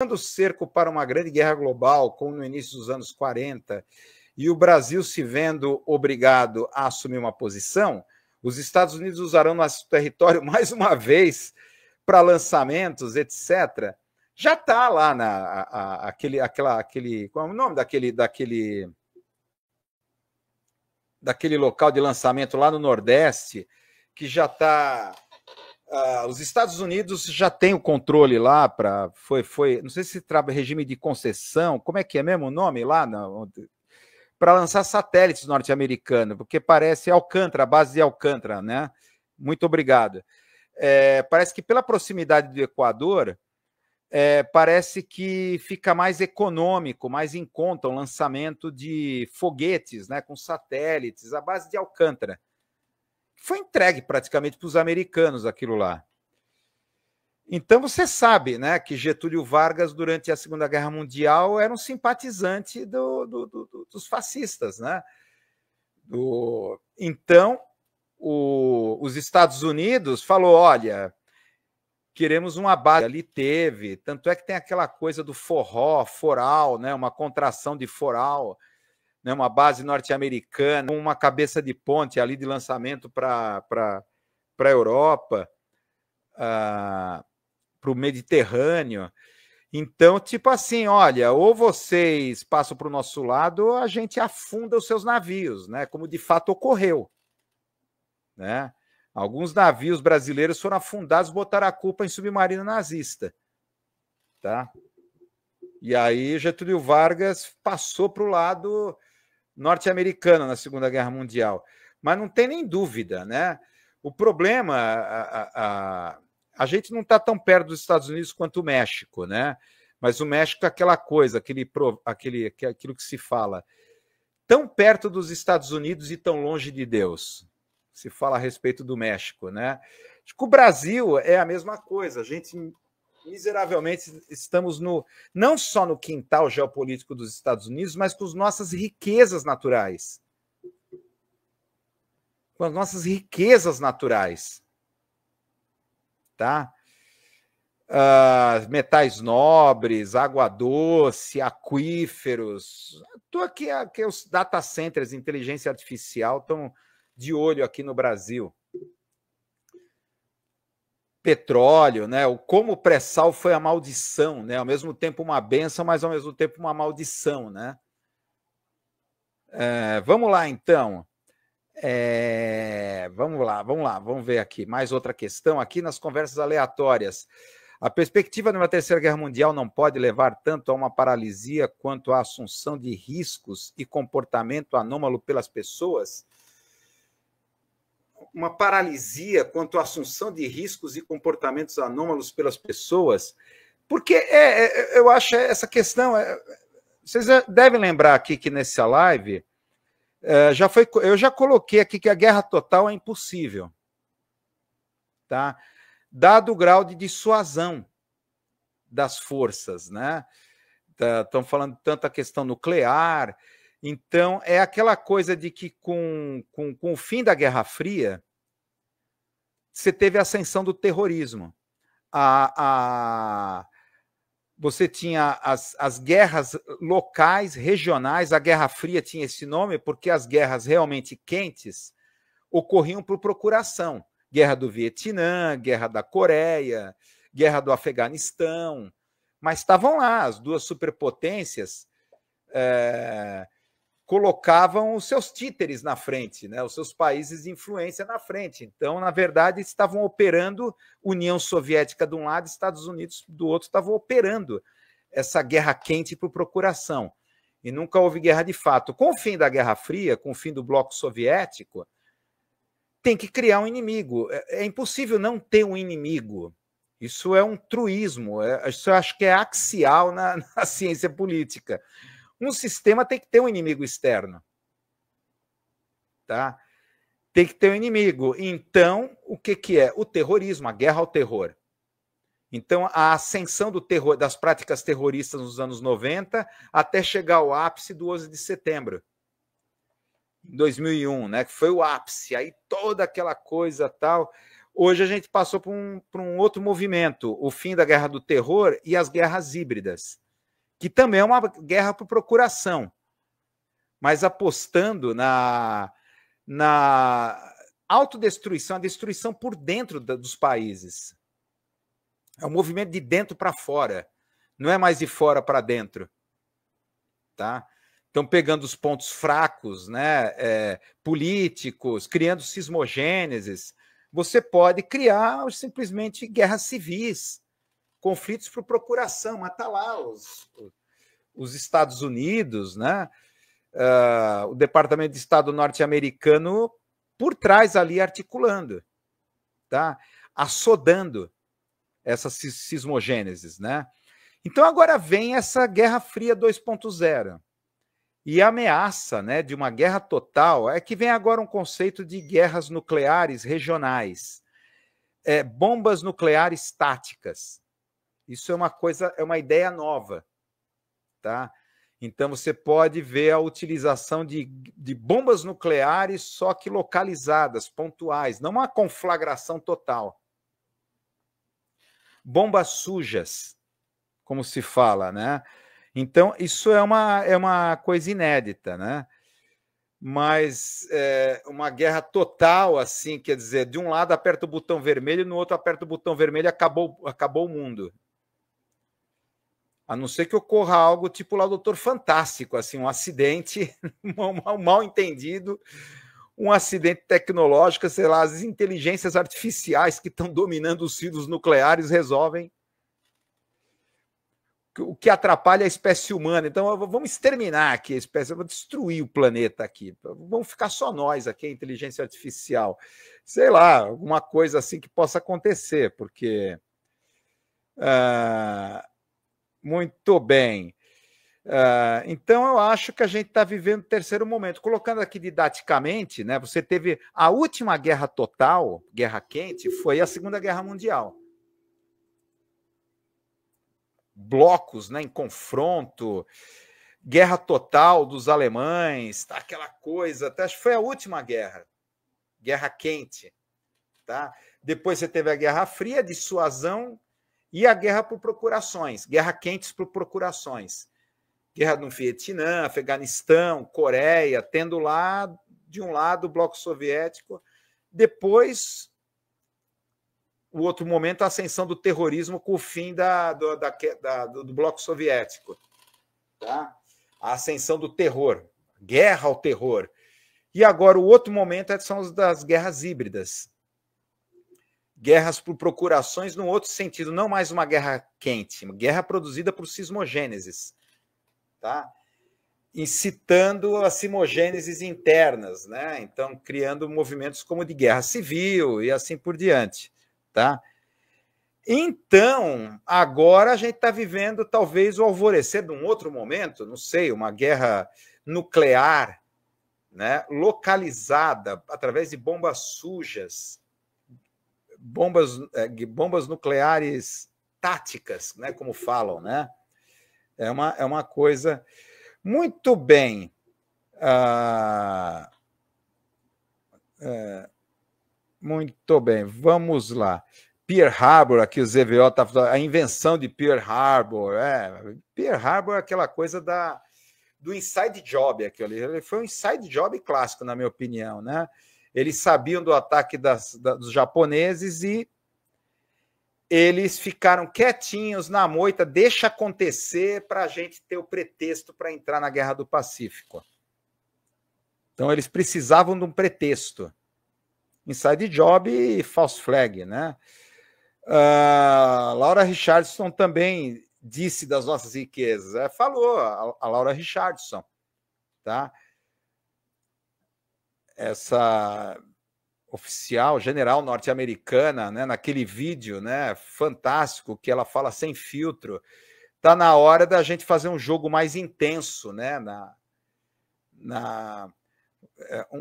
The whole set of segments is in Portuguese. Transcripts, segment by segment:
o cerco para uma grande guerra global, como no início dos anos 40, e o Brasil se vendo obrigado a assumir uma posição, os Estados Unidos usarão nosso território mais uma vez para lançamentos, etc. Já está lá qual é o nome daquele local de lançamento lá no Nordeste, que já está. Os Estados Unidos já têm o controle lá para. Não sei se trabalha regime de concessão, como é que é mesmo o nome lá? Para lançar satélites norte-americanos, porque parece Alcântara, a base de Alcântara, né? Muito obrigado. Parece que pela proximidade do Equador, parece que fica mais econômico, mais em conta o lançamento de foguetes, né, com satélites, à base de Alcântara. Foi entregue praticamente para os americanos aquilo lá. Então você sabe, né, que Getúlio Vargas, durante a Segunda Guerra Mundial, era um simpatizante dos fascistas, né? Então, os Estados Unidos falou, olha, queremos uma base. Ali teve, tanto é que tem aquela coisa do forró, foral, né, uma contração de foral, né, uma base norte-americana, uma cabeça de ponte ali de lançamento para a Europa, para o Mediterrâneo. Então, tipo assim, olha, ou vocês passam para o nosso lado, ou a gente afunda os seus navios, né? Como de fato ocorreu, né? Alguns navios brasileiros foram afundados, botaram a culpa em submarino nazista, tá? E aí Getúlio Vargas passou para o lado norte-americano na Segunda Guerra Mundial. Mas não tem nem dúvida, né? O problema, a gente não está tão perto dos Estados Unidos quanto o México, né? Mas o México é aquela coisa, aquilo que se fala, tão perto dos Estados Unidos e tão longe de Deus. Se fala a respeito do México, né? Acho que o Brasil é a mesma coisa. A gente miseravelmente estamos não só no quintal geopolítico dos Estados Unidos, mas com as nossas riquezas naturais. Com as nossas riquezas naturais. Tá? Metais nobres, água doce, aquíferos. Estou aqui, os data centers, inteligência artificial, estão de olho aqui no Brasil. Petróleo, né? Como o pré-sal foi a maldição, né? Ao mesmo tempo uma bênção, mas ao mesmo tempo uma maldição, né? Vamos lá, então. Vamos ver aqui. Mais outra questão aqui nas conversas aleatórias. A perspectiva de uma terceira guerra mundial não pode levar tanto a uma paralisia quanto à assunção de riscos e comportamento anômalo pelas pessoas? Uma paralisia quanto à assunção de riscos e comportamentos anômalos pelas pessoas? Porque eu acho essa questão... vocês devem lembrar aqui que nessa live eu já coloquei aqui que a guerra total é impossível, tá? Dado o grau de dissuasão das forças, né? Estão falando tanto a questão nuclear. Então, é aquela coisa de que com o fim da Guerra Fria, você teve a ascensão do terrorismo. Você tinha as guerras locais, regionais. A Guerra Fria tinha esse nome porque as guerras realmente quentes ocorriam por procuração. Guerra do Vietnã, Guerra da Coreia, Guerra do Afeganistão. Mas estavam lá, as duas superpotências colocavam os seus títeres na frente, né? Os seus países de influência na frente. Então, na verdade, estavam operando União Soviética de um lado, Estados Unidos do outro, estavam operando essa guerra quente por procuração. E nunca houve guerra de fato. Com o fim da Guerra Fria, com o fim do bloco soviético, tem que criar um inimigo. É impossível não ter um inimigo. Isso é um truísmo. Isso eu acho que é axial na ciência política. Um sistema tem que ter um inimigo externo. Tá? Tem que ter um inimigo. Então, o que é? O terrorismo, a guerra ao terror. Então, a ascensão do terror, das práticas terroristas nos anos 90 até chegar ao ápice do 11 de setembro. Em 2001, né, que foi o ápice. Aí toda aquela coisa tal. Hoje a gente passou por um outro movimento, o fim da guerra do terror e as guerras híbridas, que também é uma guerra por procuração, mas apostando na autodestruição, a destruição por dentro dos países. É um movimento de dentro para fora, não é mais de fora para dentro. Tá? Estão pegando os pontos fracos, né, políticos, criando cismogêneses. Você pode criar simplesmente guerras civis, conflitos por procuração, mas está lá os Estados Unidos, né? O Departamento de Estado norte-americano por trás ali articulando, tá? Assodando essas cismogêneses, né? Então agora vem essa Guerra Fria 2.0 e a ameaça, né, de uma guerra total é que vem agora um conceito de guerras nucleares regionais, bombas nucleares táticas. Isso é uma coisa, é uma ideia nova, tá? Então você pode ver a utilização de bombas nucleares, só que localizadas, pontuais, não uma conflagração total. Bombas sujas, como se fala, né? Então, isso é uma coisa inédita, né? Mas uma guerra total, assim, quer dizer, de um lado aperta o botão vermelho, no outro aperta o botão vermelho e acabou o mundo. A não ser que ocorra algo tipo lá o Doutor Fantástico, assim, um acidente, um mal entendido, um acidente tecnológico, sei lá, as inteligências artificiais que estão dominando os fios nucleares resolvem o que atrapalha a espécie humana. Então, vamos exterminar aqui a espécie, vamos destruir o planeta aqui. Vamos ficar só nós aqui, a inteligência artificial. Sei lá, alguma coisa assim que possa acontecer, porque... muito bem. Então, eu acho que a gente está vivendo o terceiro momento. Colocando aqui didaticamente, né, você teve a última guerra total, guerra quente, foi a Segunda Guerra Mundial. Blocos, né, em confronto, guerra total dos alemães, tá, aquela coisa, até acho que foi a última guerra quente, tá? Depois você teve a Guerra Fria, dissuasão, e a guerra por procurações, guerra quentes por procurações, guerra no Vietnã, Afeganistão, Coreia, tendo lá de um lado o bloco soviético, depois o outro momento, a ascensão do terrorismo com o fim do bloco soviético. Tá? A ascensão do terror, guerra ao terror. E agora o outro momento são das guerras híbridas. Guerras por procurações no outro sentido, não mais uma guerra quente, uma guerra produzida por cismogêneses. Tá? Incitando as cismogêneses internas, né? Então, criando movimentos como de guerra civil e assim por diante. Tá? Então, agora a gente está vivendo talvez o alvorecer de um outro momento, não sei, uma guerra nuclear, né, localizada através de bombas sujas, bombas nucleares táticas, né, como falam, né? É uma coisa muito bem. Muito bem, vamos lá. Pearl Harbor, aqui o ZVO está falando, a invenção de Pearl Harbor. Pearl Harbor é aquela coisa do inside job, ele foi um inside job clássico, na minha opinião, né? Eles sabiam do ataque dos japoneses e eles ficaram quietinhos na moita, deixa acontecer para a gente ter o pretexto para entrar na Guerra do Pacífico. Então, eles precisavam de um pretexto. Inside job e false flag, né? Laura Richardson também disse das nossas riquezas. Falou a Laura Richardson, tá? Essa oficial, general norte-americana, né, naquele vídeo, né, fantástico, que ela fala sem filtro. Tá na hora da gente fazer um jogo mais intenso, né,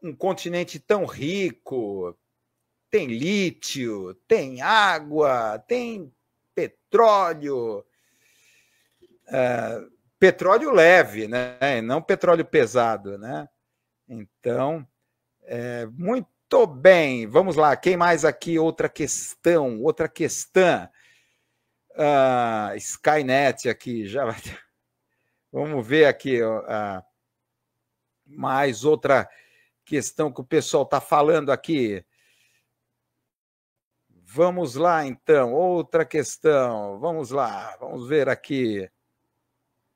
um continente tão rico, tem lítio, tem água, tem petróleo, petróleo leve, né, não petróleo pesado, né? Então, muito Muito bem, vamos lá. Quem mais aqui? Outra questão. Skynet aqui já vai. Vamos ver aqui mais outra questão que o pessoal está falando aqui. Vamos lá, então, outra questão. Vamos lá, vamos ver aqui.